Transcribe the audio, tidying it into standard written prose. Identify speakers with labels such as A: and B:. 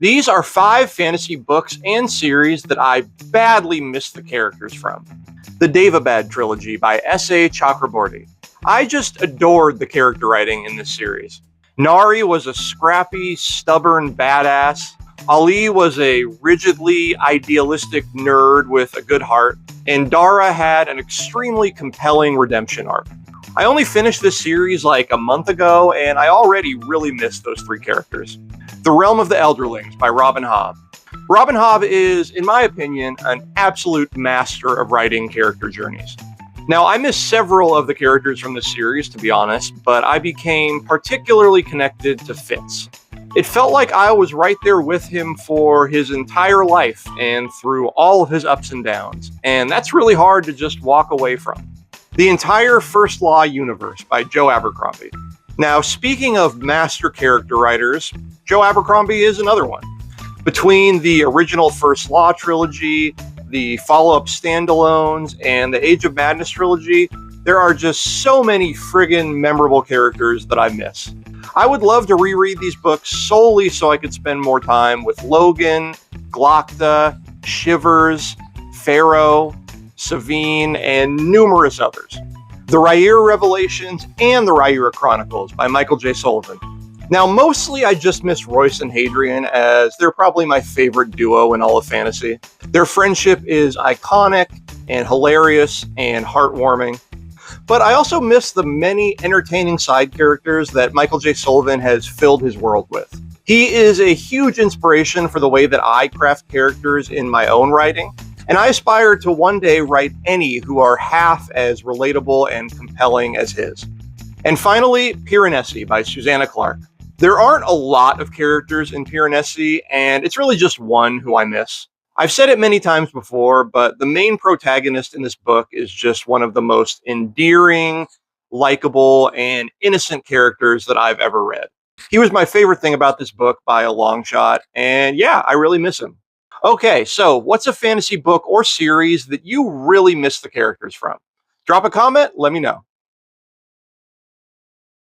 A: These are 5 fantasy books and series that I badly missed the characters from. The Daevabad trilogy by S.A. Chakraborty. I just adored the character writing in this series. Nari was a scrappy, stubborn badass. Ali was a rigidly idealistic nerd with a good heart. And Dara had an extremely compelling redemption arc. I only finished this series like a month ago, and I already really missed those 3 characters. The Realm of the Elderlings by Robin Hobb. Robin Hobb is, in my opinion, an absolute master of writing character journeys. Now, I missed several of the characters from this series, to be honest, but I became particularly connected to Fitz. It felt like I was right there with him for his entire life and through all of his ups and downs, and that's really hard to just walk away from. The entire First Law universe by Joe Abercrombie. Now, speaking of master character writers, Joe Abercrombie is another one. Between the original First Law trilogy, the follow-up standalones, and the Age of Madness trilogy, there are just so many friggin' memorable characters that I miss. I would love to reread these books solely so I could spend more time with Logan, Glokta, Shivers, Pharaoh, Savine, and numerous others. The Rhaenyra Revelations and the Rhaenyra Chronicles by Michael J. Sullivan. Now, mostly I just miss Royce and Hadrian, as they're probably my favorite duo in all of fantasy. Their friendship is iconic and hilarious and heartwarming. But I also miss the many entertaining side characters that Michael J. Sullivan has filled his world with. He is a huge inspiration for the way that I craft characters in my own writing, and I aspire to one day write any who are half as relatable and compelling as his. And finally, Piranesi by Susanna Clarke. There aren't a lot of characters in Piranesi, and it's really just one who I miss. I've said it many times before, but the main protagonist in this book is just one of the most endearing, likable, and innocent characters that I've ever read. He was my favorite thing about this book by a long shot, and yeah, I really miss him. Okay, so what's a fantasy book or series that you really miss the characters from? Drop a comment, let me know.